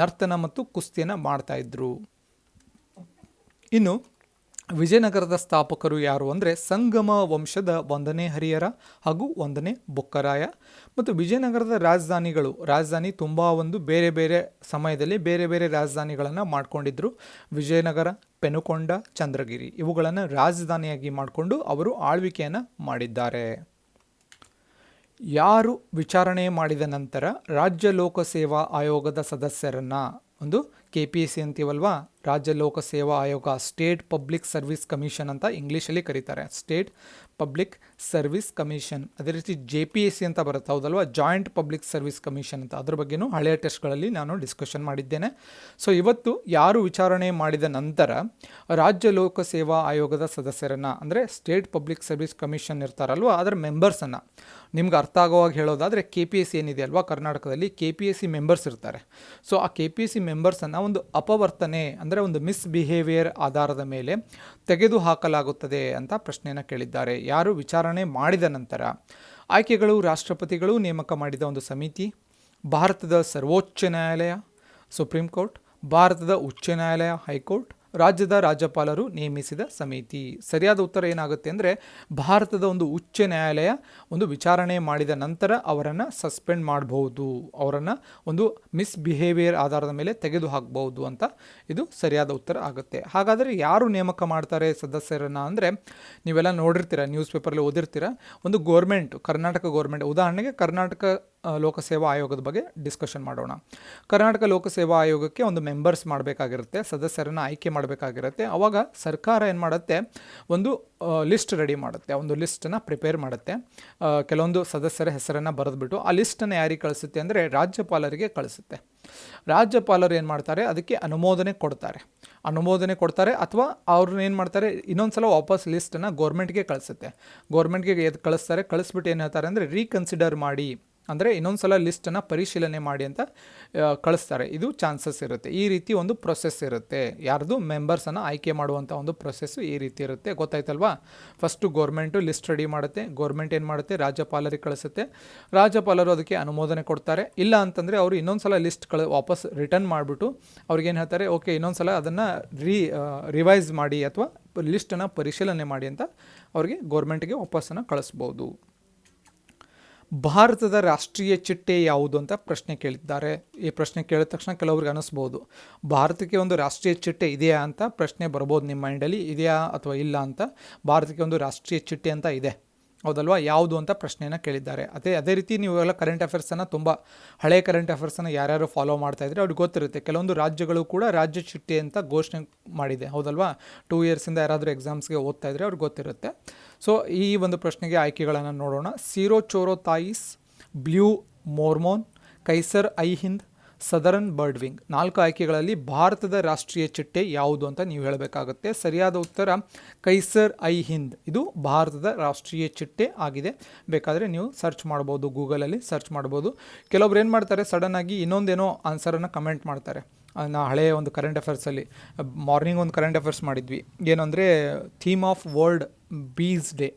ನರ್ತನ ಮತ್ತು ಕುಸ್ತಿಯನ್ನು ಮಾಡ್ತಾಯಿದ್ರು. ಇನ್ನು ವಿಜಯನಗರದ ಸ್ಥಾಪಕರು ಯಾರು ಅಂದರೆ ಸಂಗಮ ವಂಶದ 1ನೇ ಹರಿಹರ ಹಾಗೂ 1ನೇ ಬುಕ್ಕರಾಯ. ಮತ್ತು ವಿಜಯನಗರದ ರಾಜಧಾನಿ ತುಂಬ ಒಂದು ಬೇರೆ ಬೇರೆ ಸಮಯದಲ್ಲಿ ಬೇರೆ ಬೇರೆ ರಾಜಧಾನಿಗಳನ್ನು ಮಾಡ್ಕೊಂಡಿದ್ರು. ವಿಜಯನಗರ, ಪೆನುಕೊಂಡ, ಚಂದ್ರಗಿರಿ ಇವುಗಳನ್ನು ರಾಜಧಾನಿಯಾಗಿ ಮಾಡಿಕೊಂಡು ಅವರು ಆಳ್ವಿಕೆಯನ್ನು ಮಾಡಿದ್ದಾರೆ. ಯಾರು ವಿಚಾರಣೆ ಮಾಡಿದ ನಂತರ ರಾಜ್ಯ ಲೋಕಸೇವಾ ಆಯೋಗದ ಸದಸ್ಯರನ್ನು, ಒಂದು KPSC ಅಂತೀವಲ್ವಾ, ರಾಜ್ಯ ಲೋಕಸೇವಾ ಆಯೋಗ, ಸ್ಟೇಟ್ ಪಬ್ಲಿಕ್ ಸರ್ವಿಸ್ ಕಮಿಷನ್ ಅಂತ ಇಂಗ್ಲೀಷಲ್ಲಿ ಕರೀತಾರೆ. State public service commission. ಅದೇ ರೀತಿ JPSC ಅಂತ ಬರುತ್ತೆ, ಹೌದಲ್ವಾ, ಜಾಯಿಂಟ್ ಪಬ್ಲಿಕ್ ಸರ್ವಿಸ್ ಕಮಿಷನ್ ಅಂತ. ಅದ್ರ ಬಗ್ಗೆನೂ ಹಳೆಯ ಟೆಸ್ಟ್ಗಳಲ್ಲಿ ನಾನು ಡಿಸ್ಕಷನ್ ಮಾಡಿದ್ದೇನೆ. ಸೊ ಇವತ್ತು ಯಾರು ವಿಚಾರಣೆ ಮಾಡಿದ ನಂತರ ರಾಜ್ಯ ಲೋಕಸೇವಾ ಆಯೋಗದ ಸದಸ್ಯರನ್ನು, ಅಂದರೆ ಸ್ಟೇಟ್ ಪಬ್ಲಿಕ್ ಸರ್ವಿಸ್ ಕಮಿಷನ್ ಇರ್ತಾರಲ್ವ, ಅದರ ಮೆಂಬರ್ಸನ್ನು ನಿಮ್ಗೆ ಅರ್ಥ ಆಗೋವಾಗ ಹೇಳೋದಾದರೆ KPSC ಏನಿದೆ ಅಲ್ವಾ, ಕರ್ನಾಟಕದಲ್ಲಿ KPSC ಮೆಂಬರ್ಸ್ ಇರ್ತಾರೆ. ಸೊ ಆ KPSC ಮೆಂಬರ್ಸನ್ನು ಒಂದು ಅಪವರ್ತನೆ ಅಂದರೆ ಒಂದು ಮಿಸ್ಬಿಹೇವಿಯರ್ ಆಧಾರದ ಮೇಲೆ ತೆಗೆದು ಹಾಕಲಾಗುತ್ತದೆ ಅಂತ ಪ್ರಶ್ನೆಯನ್ನು ಕೇಳಿದ್ದಾರೆ. ಯಾರು ವಿಚಾರಣೆ ಮಾಡಿದ ನಂತರ. ಆಯ್ಕೆಗಳು ರಾಷ್ಟ್ರಪತಿಗಳು ನೇಮಕ ಮಾಡಿದ ಒಂದು ಸಮಿತಿ, ಭಾರತದ ಸರ್ವೋಚ್ಚ ನ್ಯಾಯಾಲಯ ಸುಪ್ರೀಂ ಕೋರ್ಟ್, ಭಾರತದ ಉಚ್ಚ ನ್ಯಾಯಾಲಯ ಹೈಕೋರ್ಟ್, ರಾಜ್ಯದ ರಾಜ್ಯಪಾಲರು ನೇಮಿಸಿದ ಸಮಿತಿ. ಸರಿಯಾದ ಉತ್ತರ ಏನಾಗುತ್ತೆ ಅಂದರೆ ಭಾರತದ ಒಂದು ಉಚ್ಚ ನ್ಯಾಯಾಲಯ ಒಂದು ವಿಚಾರಣೆ ಮಾಡಿದ ನಂತರ ಅವರನ್ನು ಸಸ್ಪೆಂಡ್ ಮಾಡಬಹುದು, ಅವರನ್ನು ಒಂದು ಮಿಸ್ಬಿಹೇವಿಯರ್ ಆಧಾರದ ಮೇಲೆ ತೆಗೆದು ಹಾಕಬಹುದು ಅಂತ ಇದು ಸರಿಯಾದ ಉತ್ತರ ಆಗುತ್ತೆ. ಹಾಗಾದರೆ ಯಾರು ನೇಮಕ ಮಾಡ್ತಾರೆ ಸದಸ್ಯರನ್ನು ಅಂದರೆ, ನೀವೆಲ್ಲ ನೋಡಿರ್ತೀರ, ನ್ಯೂಸ್ ಪೇಪರಲ್ಲಿ ಓದಿರ್ತೀರ. ಒಂದು ಗೋರ್ಮೆಂಟ್, ಕರ್ನಾಟಕ ಗೋರ್ಮೆಂಟ್, ಉದಾಹರಣೆಗೆ ಕರ್ನಾಟಕ ಲೋಕಸೇವಾ ಆಯೋಗದ ಬಗ್ಗೆ ಡಿಸ್ಕಷನ್ ಮಾಡೋಣ. ಕರ್ನಾಟಕ ಲೋಕಸೇವಾ ಆಯೋಗಕ್ಕೆ ಒಂದು ಮೆಂಬರ್ಸ್ ಮಾಡಬೇಕಾಗಿರುತ್ತೆ, ಸದಸ್ಯರನ್ನು ಆಯ್ಕೆ ಮಾಡಬೇಕಾಗಿರುತ್ತೆ. ಆವಾಗ ಸರ್ಕಾರ ಏನು ಮಾಡುತ್ತೆ, ಒಂದು ಲಿಸ್ಟ್ ರೆಡಿ ಮಾಡುತ್ತೆ, ಒಂದು ಲಿಸ್ಟನ್ನು ಪ್ರಿಪೇರ್ ಮಾಡುತ್ತೆ. ಕೆಲವೊಂದು ಸದಸ್ಯರ ಹೆಸರನ್ನು ಬರೆದುಬಿಟ್ಟು ಆ ಲಿಸ್ಟನ್ನು ಯಾರಿಗೆ ಕಳಿಸುತ್ತೆ ಅಂದರೆ ರಾಜ್ಯಪಾಲರಿಗೆ ಕಳಿಸುತ್ತೆ. ರಾಜ್ಯಪಾಲರು ಏನು ಮಾಡ್ತಾರೆ, ಅದಕ್ಕೆ ಅನುಮೋದನೆ ಕೊಡ್ತಾರೆ ಅಥವಾ ಅವ್ರನ್ನ ಏನು ಮಾಡ್ತಾರೆ, ಇನ್ನೊಂದು ಸಲ ವಾಪಸ್ ಲಿಸ್ಟನ್ನು ಗೌರ್ಮೆಂಟ್ಗೆ ಕಳಿಸುತ್ತೆ. ಗೌರ್ಮೆಂಟ್ಗೆ ಕಳಿಸ್ಬಿಟ್ಟು ಏನು ಹೇಳ್ತಾರೆ ಅಂದರೆ ರೀಕನ್ಸಿಡರ್ ಮಾಡಿ, ಅಂದರೆ ಇನ್ನೊಂದು ಸಲ ಲಿಸ್ಟನ್ನು ಪರಿಶೀಲನೆ ಮಾಡಿ ಅಂತ ಕಳಿಸ್ತಾರೆ. ಇದು ಚಾನ್ಸಸ್ ಇರುತ್ತೆ. ಈ ರೀತಿ ಒಂದು ಪ್ರೊಸೆಸ್ ಇರುತ್ತೆ. ಯಾರ್ದು ಮೆಂಬರ್ಸನ್ನು ಆಯ್ಕೆ ಮಾಡುವಂಥ ಒಂದು ಪ್ರೊಸೆಸ್ಸು ಈ ರೀತಿ ಇರುತ್ತೆ. ಗೊತ್ತಾಯ್ತಲ್ವಾ? ಫಸ್ಟು ಗೌರ್ಮೆಂಟು ಲಿಸ್ಟ್ ರೆಡಿ ಮಾಡುತ್ತೆ, ಗೌರ್ಮೆಂಟ್ ಏನು ಮಾಡುತ್ತೆ, ರಾಜ್ಯಪಾಲರಿಗೆ ಕಳಿಸುತ್ತೆ, ರಾಜ್ಯಪಾಲರು ಅದಕ್ಕೆ ಅನುಮೋದನೆ ಕೊಡ್ತಾರೆ. ಇಲ್ಲ ಅಂತಂದರೆ ಅವರು ಇನ್ನೊಂದು ಸಲ ಲಿಸ್ಟ್ ವಾಪಸ್ ರಿಟರ್ನ್ ಮಾಡಿಬಿಟ್ಟು ಅವ್ರಿಗೇನು ಹೇಳ್ತಾರೆ, ಓಕೆ ಇನ್ನೊಂದು ಸಲ ಅದನ್ನು ರಿವೈಸ್ ಮಾಡಿ ಅಥವಾ ಲಿಸ್ಟನ್ನು ಪರಿಶೀಲನೆ ಮಾಡಿ ಅಂತ ಅವ್ರಿಗೆ ಗೌರ್ಮೆಂಟ್ಗೆ ವಾಪಸ್ಸನ್ನು ಕಳಿಸ್ಬೋದು. ಭಾರತದ ರಾಷ್ಟ್ರೀಯ ಚಿಟ್ಟೆ ಯಾವುದು ಅಂತ ಪ್ರಶ್ನೆ ಕೇಳಿದ್ದಾರೆ. ಈ ಪ್ರಶ್ನೆ ಕೇಳಿದ ತಕ್ಷಣ ಕೆಲವ್ರಿಗೆ ಅನ್ನಿಸ್ಬೋದು, ಭಾರತಕ್ಕೆ ಒಂದು ರಾಷ್ಟ್ರೀಯ ಚಿಟ್ಟೆ ಇದೆಯಾ ಅಂತ ಪ್ರಶ್ನೆ ಬರ್ಬೋದು ನಿಮ್ಮ ಮೈಂಡಲ್ಲಿ, ಇದೆಯಾ ಅಥವಾ ಇಲ್ಲ ಅಂತ. ಭಾರತಕ್ಕೆ ಒಂದು ರಾಷ್ಟ್ರೀಯ ಚಿಟ್ಟೆ ಅಂತ ಇದೆ, ಹೌದಲ್ವಾ? ಯಾವುದು ಅಂತ ಪ್ರಶ್ನೆಯನ್ನು ಕೇಳಿದ್ದಾರೆ. ಅದೇ ರೀತಿ ನೀವೆಲ್ಲ ಕರೆಂಟ್ ಅಫೇರ್ಸನ್ನು, ತುಂಬ ಹಳೆಯ ಕರೆಂಟ್ ಅಫೇರ್ಸನ್ನು ಯಾರ್ಯಾರು ಫಾಲೋ ಮಾಡ್ತಾಯಿದ್ರೆ ಅವ್ರಿಗೆ ಗೊತ್ತಿರುತ್ತೆ. ಕೆಲವೊಂದು ರಾಜ್ಯಗಳು ಕೂಡ ರಾಜ್ಯ ಚಿಟ್ಟೆ ಅಂತ ಘೋಷಣೆ ಮಾಡಿದೆ, ಹೌದಲ್ವಾ? 2 ಇಯರ್ಸಿಂದ ಯಾರಾದರೂ ಎಕ್ಸಾಮ್ಸ್ಗೆ ಓದ್ತಾ ಇದ್ದರೆ ಅವ್ರಿಗೆ ಗೊತ್ತಿರುತ್ತೆ. ಸೊ ಈ ಒಂದು ಪ್ರಶ್ನೆಗೆ ಆಯ್ಕೆಗಳನ್ನು ನೋಡೋಣ. Cirrochroa thais, blue Mormon, kaiser i Hind, southern bird wing. 4 ಆಯ್ಕೆಗಳಲ್ಲಿ ಭಾರತದ ರಾಷ್ಟ್ರೀಯ ಚಿಟ್ಟೆ ಯಾವುದು ಅಂತ ನೀವು ಹೇಳಬೇಕಾಗುತ್ತೆ. ಸರಿಯಾದ ಉತ್ತರ ಕೈಸರ್ ಐ ಹಿಂದ್. ಇದು ಭಾರತದ ರಾಷ್ಟ್ರೀಯ ಚಿಟ್ಟೆ ಆಗಿದೆ. ಬೇಕಾದರೆ ನೀವು ಸರ್ಚ್ ಮಾಡ್ಬೋದು, ಗೂಗಲಲ್ಲಿ ಸರ್ಚ್ ಮಾಡ್ಬೋದು. ಕೆಲವೊಬ್ರು ಏನು ಮಾಡ್ತಾರೆ, ಸಡನ್ನಾಗಿ ಇನ್ನೊಂದೇನೋ ಆನ್ಸರನ್ನು ಕಮೆಂಟ್ ಮಾಡ್ತಾರೆ. ಹಳೆಯ ಒಂದು ಕರೆಂಟ್ ಅಫೇರ್ಸಲ್ಲಿ ಮಾರ್ನಿಂಗ್ ಒಂದು ಕರೆಂಟ್ ಅಫೇರ್ಸ್ ಮಾಡಿದ್ವಿ, ಏನಂದರೆ theme of world bees day.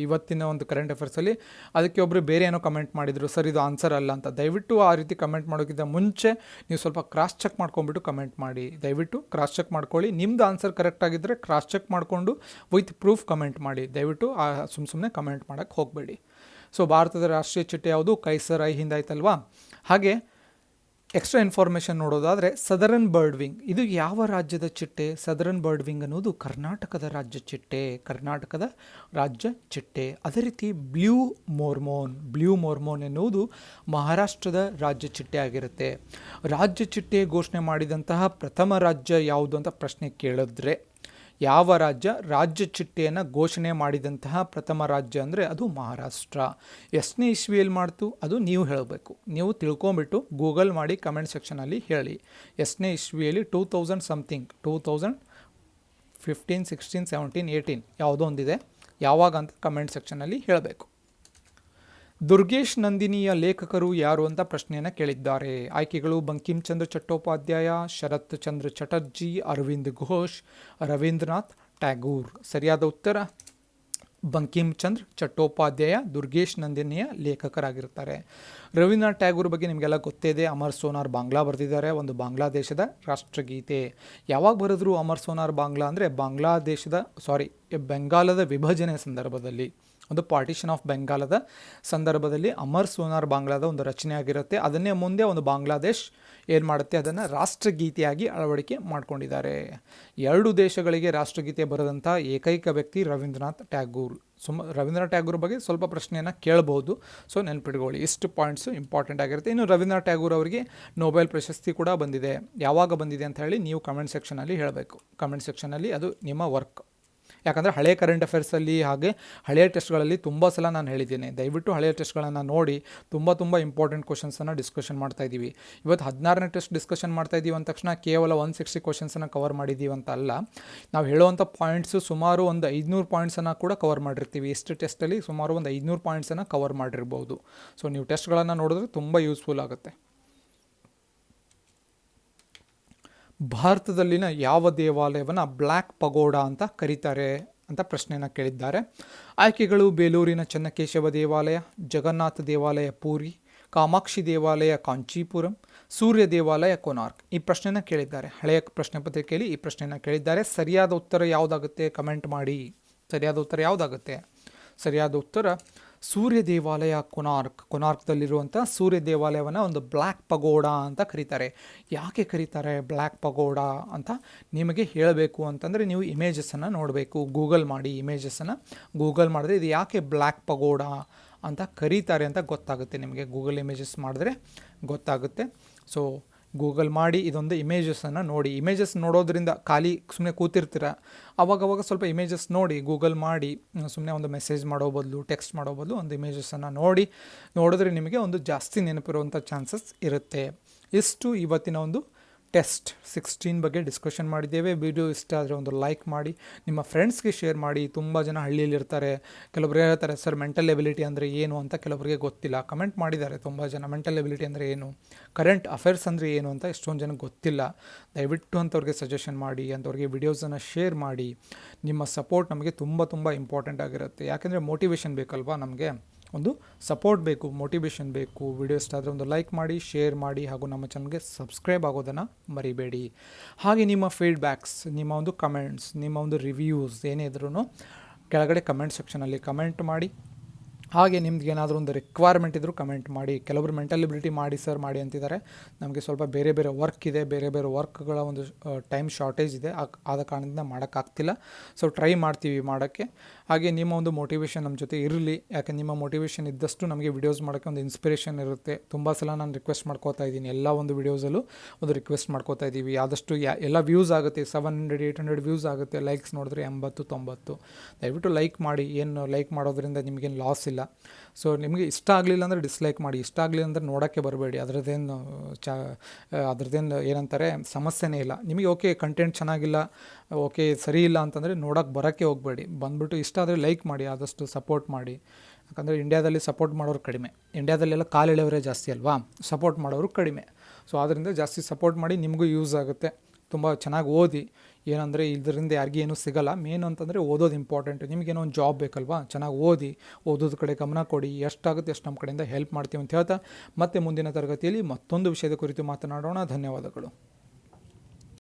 ಇವತ್ತಿನ ಒಂದು ಕರೆಂಟ್ ಅಫೇರ್ಸಲ್ಲಿ ಅದಕ್ಕೆ ಒಬ್ಬರು ಬೇರೆ ಏನೋ ಕಮೆಂಟ್ ಮಾಡಿದರು, ಸರ್ ಇದು ಆನ್ಸರ್ ಅಲ್ಲ ಅಂತ. ದಯವಿಟ್ಟು ಆ ರೀತಿ ಕಮೆಂಟ್ ಮಾಡೋಕ್ಕಿಂತ ಮುಂಚೆ ನೀವು ಸ್ವಲ್ಪ ಕ್ರಾಸ್ ಚೆಕ್ ಮಾಡ್ಕೊಂಬಿಟ್ಟು ಕಮೆಂಟ್ ಮಾಡಿ. ದಯವಿಟ್ಟು ಕ್ರಾಸ್ ಚೆಕ್ ಮಾಡ್ಕೊಳ್ಳಿ. ನಿಮ್ಮದು ಆನ್ಸರ್ ಕರೆಕ್ಟ್ ಆಗಿದ್ದರೆ ಕ್ರಾಸ್ ಚೆಕ್ ಮಾಡಿಕೊಂಡು ವಿತ್ ಪ್ರೂಫ್ ಕಮೆಂಟ್ ಮಾಡಿ. ದಯವಿಟ್ಟು ಸುಮ್ಮನೆ ಕಮೆಂಟ್ ಮಾಡೋಕ್ಕೆ ಹೋಗಬೇಡಿ. ಸೊ ಭಾರತದ ರಾಷ್ಟ್ರೀಯ ಚಿಟ್ಟೆ ಯಾವುದು? ಕೈಸರ್ ಐ ಹಿಂದ್ ಆಯ್ತಲ್ವಾ? ಹಾಗೆ ಎಕ್ಸ್ಟ್ರಾ ಇನ್ಫಾರ್ಮೇಷನ್ ನೋಡೋದಾದರೆ ಸದರನ್ ಬರ್ಡ್ ವಿಂಗ್ ಇದು ಯಾವ ರಾಜ್ಯದ ಚಿಟ್ಟೆ? ಸದರನ್ ಬರ್ಡ್ ವಿಂಗ್ ಅನ್ನೋದು ಕರ್ನಾಟಕದ ರಾಜ್ಯ ಚಿಟ್ಟೆ. ಅದೇ ರೀತಿ ಬ್ಲೂ ಮೋರ್ಮೋನ್ ಎನ್ನುವುದು ಮಹಾರಾಷ್ಟ್ರದ ರಾಜ್ಯ ಚಿಟ್ಟೆ ಆಗಿರುತ್ತೆ. ರಾಜ್ಯ ಚಿಟ್ಟೆ ಘೋಷಣೆ ಮಾಡಿದಂತಹ ಪ್ರಥಮ ರಾಜ್ಯ ಯಾವುದು ಅಂತ ಪ್ರಶ್ನೆ ಕೇಳಿದ್ರೆ, ಯಾವ ರಾಜ್ಯ ಚಿಟ್ಟೆಯನ್ನು ಘೋಷಣೆ ಮಾಡಿದಂತಹ ಪ್ರಥಮ ರಾಜ್ಯ ಅಂದರೆ ಅದು ಮಹಾರಾಷ್ಟ್ರ. ಎಷ್ಟನೇ ಇಸ್ವಿಯಲ್ಲಿ ಮಾಡ್ತು ಅದು ನೀವು ಹೇಳಬೇಕು. ನೀವು ತಿಳ್ಕೊಂಬಿಟ್ಟು ಗೂಗಲ್ ಮಾಡಿ ಕಮೆಂಟ್ ಸೆಕ್ಷನಲ್ಲಿ ಹೇಳಿ. ಎಷ್ಟನೇ ಇಸ್ವಿಯಲ್ಲಿ? 2000 ಸಮಥಿಂಗ್, 15, 16, 17, 18 ಯಾವುದೋ ಒಂದಿದೆ. ಯಾವಾಗ ಅಂತ ಕಮೆಂಟ್ ಸೆಕ್ಷನಲ್ಲಿ ಹೇಳಬೇಕು. ದುರ್ಗೇಶ್ ನಂದಿನಿಯ ಲೇಖಕರು ಯಾರು ಅಂತ ಪ್ರಶ್ನೆಯನ್ನು ಕೇಳಿದ್ದಾರೆ. ಆಯ್ಕೆಗಳು: ಬಂಕಿಂ ಚಂದ್ರ ಚಟ್ಟೋಪಾಧ್ಯಾಯ, ಶರತ್ ಚಂದ್ರ ಚಟರ್ಜಿ, ಅರವಿಂದ್ ಘೋಷ್, ರವೀಂದ್ರನಾಥ್ ಟ್ಯಾಗೂರ್. ಸರಿಯಾದ ಉತ್ತರ ಬಂಕಿಂ ಚಂದ್ರ ಚಟ್ಟೋಪಾಧ್ಯಾಯ ದುರ್ಗೇಶ್ ನಂದಿನಿಯ ಲೇಖಕರಾಗಿರ್ತಾರೆ. ರವೀಂದ್ರನಾಥ್ ಟ್ಯಾಗೂರ್ ಬಗ್ಗೆ ನಿಮಗೆಲ್ಲ ಗೊತ್ತೇ ಇದೆ. ಅಮರ್ ಸೋನಾರ್ ಬಾಂಗ್ಲಾ ಬರೆದಿದ್ದಾರೆ, ಒಂದು ಬಾಂಗ್ಲಾದೇಶದ ರಾಷ್ಟ್ರಗೀತೆ. ಯಾವಾಗ ಬರೆದ್ರು ಅಮರ್ ಸೋನಾರ್ ಬಾಂಗ್ಲಾ ಅಂದರೆ ಬೆಂಗಾಲದ ವಿಭಜನೆ ಸಂದರ್ಭದಲ್ಲಿ, ಒಂದು ಪಾರ್ಟಿಷನ್ ಆಫ್ ಬೆಂಗಾಲದ ಸಂದರ್ಭದಲ್ಲಿ ಅಮರ್ ಸೋನಾರ್ ಬಾಂಗ್ಲಾದ ಒಂದು ರಚನೆ ಆಗಿರುತ್ತೆ. ಅದನ್ನೇ ಮುಂದೆ ಒಂದು ಬಾಂಗ್ಲಾದೇಶ್ ಏನು ಮಾಡುತ್ತೆ, ಅದನ್ನು ರಾಷ್ಟ್ರಗೀತೆಯಾಗಿ ಅಳವಡಿಕೆ ಮಾಡ್ಕೊಂಡಿದ್ದಾರೆ. 2 ದೇಶಗಳಿಗೆ ರಾಷ್ಟ್ರಗೀತೆ ಬರೆದಂಥ ಏಕೈಕ ವ್ಯಕ್ತಿ ರವೀಂದ್ರನಾಥ್ ಟ್ಯಾಗೂರ್. ರವೀಂದ್ರನಾಥ್ ಟ್ಯಾಗೂರ್ ಬಗ್ಗೆ ಸ್ವಲ್ಪ ಪ್ರಶ್ನೆಯನ್ನು ಕೇಳ್ಬೋದು, ಸೊ ನೆನ್ಪಿಟ್ಕೊಳ್ಳಿ. ಇಷ್ಟು ಪಾಯಿಂಟ್ಸು ಇಂಪಾರ್ಟೆಂಟ್ ಆಗಿರುತ್ತೆ. ಇನ್ನು ರವೀಂದ್ರನಾಥ್ ಟ್ಯಾಗೂರ್ ಅವರಿಗೆ ನೊಬೆಲ್ ಪ್ರಶಸ್ತಿ ಕೂಡ ಬಂದಿದೆ. ಯಾವಾಗ ಬಂದಿದೆ ಅಂತ ಹೇಳಿ ನೀವು ಕಮೆಂಟ್ ಸೆಕ್ಷನಲ್ಲಿ ಹೇಳಬೇಕು. ಕಮೆಂಟ್ ಸೆಕ್ಷನಲ್ಲಿ ಅದು ನಿಮ್ಮ ವರ್ಕ್. ಯಾಕಂದರೆ ಹಳೆಯ ಕರೆಂಟ್ ಅಫೇರ್ಸಲ್ಲಿ ಹಾಗೆ ಹಳೆಯ ಟೆಸ್ಟ್ಗಳಲ್ಲಿ ತುಂಬ ಸಲ ನಾನು ಹೇಳಿದ್ದೀನಿ, ದಯವಿಟ್ಟು ಹಳೆಯ ಟೆಸ್ಟ್ಗಳನ್ನು ನೋಡಿ. ತುಂಬ ಇಂಪಾರ್ಟೆಂಟ್ ಕ್ವಶನ್ಸನ್ನು ಡಿಸ್ಕಷನ್ ಮಾಡ್ತಾ ಇದ್ದೀವಿ. ಇವತ್ತು 16ನೇ ಟೆಸ್ಟ್ ಡಿಸ್ಕಷನ್ ಮಾಡ್ತಾ ಇದ್ದೀವಿ ಅಂದ ತಕ್ಷಣ ಕೇವಲ 160 ಕ್ವಶನ್ಸನ್ನು ಕವರ್ ಮಾಡಿದ್ದೀವಿ ಅಂತ ಅಲ್ಲ. ನಾವು ಹೇಳುವಂಥ ಪಾಯಿಂಟ್ಸು ಸುಮಾರು ಒಂದು 500 ಪಾಯಿಂಟ್ಸನ್ನು ಕೂಡ ಕವರ್ ಮಾಡಿರ್ತೀವಿ. ಇಷ್ಟು ಟೆಸ್ಟಲ್ಲಿ ಸುಮಾರು ಒಂದು 500 ಪಾಯಿಂಟ್ಸನ್ನು ಕವರ್ ಮಾಡಿರ್ಬೋದು. ಸೊ ನೀವು ಟೆಸ್ಟ್ಗಳನ್ನು ನೋಡಿದ್ರೆ ತುಂಬ ಯೂಸ್ಫುಲ್ ಆಗುತ್ತೆ. ಭಾರತದಲ್ಲಿನ ಯಾವ ದೇವಾಲಯವನ್ನು ಬ್ಲ್ಯಾಕ್ ಪಗೋಡಾ ಅಂತ ಕರೀತಾರೆ ಅಂತ ಪ್ರಶ್ನೆಯನ್ನು ಕೇಳಿದ್ದಾರೆ. ಆಯ್ಕೆಗಳು: ಬೇಲೂರಿನ ಚೆನ್ನಕೇಶವ ದೇವಾಲಯ, ಜಗನ್ನಾಥ ದೇವಾಲಯ ಪೂರಿ, ಕಾಮಾಕ್ಷಿ ದೇವಾಲಯ ಕಾಂಚೀಪುರಂ, ಸೂರ್ಯ ದೇವಾಲಯ ಕೋನಾರ್ಕ್. ಈ ಪ್ರಶ್ನೆಯನ್ನು ಕೇಳಿದ್ದಾರೆ. ಹಳೆಯ ಪ್ರಶ್ನೆ ಪತ್ರಿಕೆಯಲ್ಲಿ ಈ ಪ್ರಶ್ನೆಯನ್ನು ಕೇಳಿದ್ದಾರೆ. ಸರಿಯಾದ ಉತ್ತರ ಯಾವುದಾಗುತ್ತೆ ಕಮೆಂಟ್ ಮಾಡಿ. ಸರಿಯಾದ ಉತ್ತರ ಯಾವುದಾಗುತ್ತೆ? ಸರಿಯಾದ ಉತ್ತರ ಸೂರ್ಯ ದೇವಾಲಯ ಕೊನಾರ್ಕ್ದಲ್ಲಿರುವಂಥ ಸೂರ್ಯ ದೇವಾಲಯವನ್ನು ಒಂದು ಬ್ಲ್ಯಾಕ್ ಪಗೋಡಾ ಅಂತ ಕರೀತಾರೆ. ಯಾಕೆ ಕರೀತಾರೆ ಬ್ಲ್ಯಾಕ್ ಪಗೋಡಾ ಅಂತ ನಿಮಗೆ ಹೇಳಬೇಕು ಅಂತಂದರೆ ನೀವು ಇಮೇಜಸನ್ನು ನೋಡಬೇಕು. ಗೂಗಲ್ ಮಾಡಿ, ಇಮೇಜಸನ್ನು ಗೂಗಲ್ ಮಾಡಿದ್ರೆ ಇದು ಯಾಕೆ ಬ್ಲ್ಯಾಕ್ ಪಗೋಡಾ ಅಂತ ಕರೀತಾರೆ ಅಂತ ಗೊತ್ತಾಗುತ್ತೆ ನಿಮಗೆ. ಗೂಗಲ್ ಇಮೇಜಸ್ ಮಾಡಿದ್ರೆ ಗೊತ್ತಾಗುತ್ತೆ. ಸೊ ಗೂಗಲ್ ಮಾಡಿ ಇದೊಂದು ಇಮೇಜಸನ್ನು ನೋಡಿ. ಇಮೇಜಸ್ ನೋಡೋದ್ರಿಂದ ಖಾಲಿ ಸುಮ್ಮನೆ ಕೂತಿರ್ತೀರ, ಅವಾಗವಾಗ ಸ್ವಲ್ಪ ಇಮೇಜಸ್ ನೋಡಿ, ಗೂಗಲ್ ಮಾಡಿ. ಸುಮ್ಮನೆ ಒಂದು ಮೆಸೇಜ್ ಮಾಡೋ ಬದಲು, ಟೆಕ್ಸ್ಟ್ ಮಾಡೋ ಬದಲು ಒಂದು ಇಮೇಜಸನ್ನು ನೋಡಿದ್ರೆ ನಿಮಗೆ ಒಂದು ಜಾಸ್ತಿ ನೆನಪಿರುವಂಥ ಚಾನ್ಸಸ್ ಇರುತ್ತೆ. ಇಷ್ಟು ಇವತ್ತಿನ ಒಂದು ಟೆಸ್ಟ್ 16 ಬಗ್ಗೆ ಡಿಸ್ಕಷನ್ ಮಾಡಿದ್ದೇವೆ. ವಿಡಿಯೋ ಇಷ್ಟ ಆದರೆ ಒಂದು ಲೈಕ್ ಮಾಡಿ, ನಿಮ್ಮ ಫ್ರೆಂಡ್ಸ್ಗೆ ಶೇರ್ ಮಾಡಿ. ತುಂಬ ಜನ ಹಳ್ಳಿಯಲ್ಲಿರ್ತಾರೆ, ಕೆಲವೊಬ್ರು ಹೇಳ್ತಾರೆ ಸರ್ ಮೆಂಟಲ್ ಎಬಿಲಿಟಿ ಅಂದರೆ ಏನು ಅಂತ ಕೆಲವರಿಗೆ ಗೊತ್ತಿಲ್ಲ. ಕಮೆಂಟ್ ಮಾಡಿದ್ದಾರೆ ತುಂಬ ಜನ, ಮೆಂಟಲ್ ಎಬಿಲಿಟಿ ಅಂದರೆ ಏನು, ಕರೆಂಟ್ ಅಫೇರ್ಸ್ ಅಂದರೆ ಏನು ಅಂತ ಎಷ್ಟೊಂದು ಜನಕ್ಕೆ ಗೊತ್ತಿಲ್ಲ. ದಯವಿಟ್ಟು ಅಂಥವ್ರಿಗೆ ಸಜೆಷನ್ ಮಾಡಿ, ಅಂಥವ್ರಿಗೆ ವಿಡಿಯೋಸನ್ನು ಶೇರ್ ಮಾಡಿ. ನಿಮ್ಮ ಸಪೋರ್ಟ್ ನಮಗೆ ತುಂಬ ಇಂಪಾರ್ಟೆಂಟ್ ಆಗಿರುತ್ತೆ. ಯಾಕೆಂದರೆ ಮೋಟಿವೇಶನ್ ಬೇಕಲ್ವಾ, ನಮಗೆ ಒಂದು ಸಪೋರ್ಟ್ ಬೇಕು, ಮೋಟಿವೇಶನ್ ಬೇಕು. ವಿಡಿಯೋ ಇಷ್ಟ ಆದರೆ ಒಂದು ಲೈಕ್ ಮಾಡಿ, ಶೇರ್ ಮಾಡಿ, ಹಾಗೂ ನಮ್ಮ ಚಾನಲ್ಗೆ ಸಬ್ಸ್ಕ್ರೈಬ್ ಆಗೋದನ್ನು ಮರಿಬೇಡಿ. ಹಾಗೆ ನಿಮ್ಮ ಫೀಡ್ಬ್ಯಾಕ್ಸ್, ನಿಮ್ಮ ಒಂದು ಕಮೆಂಟ್ಸ್, ನಿಮ್ಮ ಒಂದು ರಿವ್ಯೂಸ್ ಏನೇ ಇದ್ರೂ ಕೆಳಗಡೆ ಕಮೆಂಟ್ ಸೆಕ್ಷನಲ್ಲಿ ಕಮೆಂಟ್ ಮಾಡಿ. ಹಾಗೆ ನಿಮ್ಗೆ ಏನಾದರೂ ಒಂದು ರಿಕ್ವೈರ್ಮೆಂಟ್ ಇದ್ದರೂ ಕಮೆಂಟ್ ಮಾಡಿ. ಕೆಲವರು ಮೆಂಟಲ್ ಎಬಿಲಿಟಿ ಮಾಡಿ ಸರ್ ಮಾಡಿ ಅಂತಿದ್ದಾರೆ. ನಮಗೆ ಸ್ವಲ್ಪ ಬೇರೆ ವರ್ಕ್ ಇದೆ, ಬೇರೆ ವರ್ಕ್ಗಳ ಒಂದು ಟೈಮ್ ಶಾರ್ಟೇಜ್ ಇದೆ, ಆದ ಕಾರಣದಿಂದ ಮಾಡೋಕ್ಕಾಗ್ತಿಲ್ಲ. ಸೊ ಟ್ರೈ ಮಾಡ್ತೀವಿ ಮಾಡೋಕ್ಕೆ. ಹಾಗೆ ನಿಮ್ಮ ಒಂದು ಮೋಟಿವೇಶನ್ ನಮ್ಮ ಜೊತೆ ಇರಲಿ. ಯಾಕೆ ನಿಮ್ಮ ಮೋಟಿವೇಶನ್ ಇದ್ದಷ್ಟು ನಮಗೆ ವಿಡಿಯೋಸ್ ಮಾಡೋಕ್ಕೆ ಒಂದು ಇನ್ಸ್ಪಿರೇಷನ್ ಇರುತ್ತೆ. ತುಂಬ ಸಲ ನಾನು ರಿಕ್ವೆಸ್ಟ್ ಮಾಡ್ಕೋತಾ ಇದ್ದೀನಿ, ಎಲ್ಲ ಒಂದು ವಿಡಿಯೋಸಲ್ಲೂ ಒಂದು ರಿಕ್ವೆಸ್ಟ್ ಮಾಡ್ಕೋತಾ ಇದ್ದೀವಿ. ಆದಷ್ಟು ಎಲ್ಲ ವ್ಯೂಸ್ ಆಗುತ್ತೆ, 700 800 ವ್ಯೂಸ್ ಆಗುತ್ತೆ. ಲೈಕ್ಸ್ ನೋಡಿದ್ರೆ 80 90. ದಯವಿಟ್ಟು ಲೈಕ್ ಮಾಡಿ. ಏನು ಲೈಕ್ ಮಾಡೋದ್ರಿಂದ ನಿಮಗೇನು ಲಾಸ್ ಇಲ್ಲ. ಸೊ ನಿಮಗೆ ಇಷ್ಟ ಆಗಲಿಲ್ಲ ಅಂದರೆ ಡಿಸ್ಲೈಕ್ ಮಾಡಿ, ಇಷ್ಟ ಆಗಲಿಲ್ಲ ಅಂದರೆ ನೋಡೋಕ್ಕೆ ಬರಬೇಡಿ. ಅದರದ್ದೇನು ಏನಂತಾರೆ ಸಮಸ್ಯೆನೇ ಇಲ್ಲ. ನಿಮಗೆ ಓಕೆ ಕಂಟೆಂಟ್ ಚೆನ್ನಾಗಿಲ್ಲ, ಓಕೆ ಸರಿ ಇಲ್ಲ ಅಂತಂದರೆ ನೋಡೋಕ್ಕೆ ಬರೋಕ್ಕೆ ಹೋಗಬೇಡಿ. ಬಂದುಬಿಟ್ಟು ಇಷ್ಟ ಆದರೆ ಲೈಕ್ ಮಾಡಿ, ಆದಷ್ಟು ಸಪೋರ್ಟ್ ಮಾಡಿ. ಯಾಕಂದರೆ ಇಂಡಿಯಾದಲ್ಲಿ ಸಪೋರ್ಟ್ ಮಾಡೋರು ಕಡಿಮೆ, ಇಂಡಿಯಾದಲ್ಲೆಲ್ಲ ಕಾಲೆಳೆಯವರೇ ಜಾಸ್ತಿ ಅಲ್ವಾ, ಸಪೋರ್ಟ್ ಮಾಡೋರು ಕಡಿಮೆ. ಸೊ ಆದ್ದರಿಂದ ಜಾಸ್ತಿ ಸಪೋರ್ಟ್ ಮಾಡಿ, ನಿಮಗೂ ಯೂಸ್ ಆಗುತ್ತೆ. ತುಂಬ ಚೆನ್ನಾಗಿ ಓದಿ. ಏನಂದರೆ ಇದರಿಂದ ಯಾರಿಗೂ ಏನೂ ಸಿಗಲ್ಲ. ಮೇನ್ ಅಂತಂದರೆ ಓದೋದು ಇಂಪಾರ್ಟೆಂಟ್. ನಿಮಗೇನೋ ಒಂದು ಜಾಬ್ ಬೇಕಲ್ವಾ, ಚೆನ್ನಾಗಿ ಓದೋದ್ರ ಕಡೆ ಗಮನ ಕೊಡಿ. ಎಷ್ಟಾಗುತ್ತೆ ಅಷ್ಟು ನಮ್ಮ ಕಡೆಯಿಂದ ಹೆಲ್ಪ್ ಮಾಡ್ತೀವಿ ಅಂತ ಹೇಳ್ತಾ ಮತ್ತೆ ಮುಂದಿನ ತರಗತಿಯಲ್ಲಿ ಮತ್ತೊಂದು ವಿಷಯದ ಕುರಿತು ಮಾತನಾಡೋಣ. ಧನ್ಯವಾದಗಳು.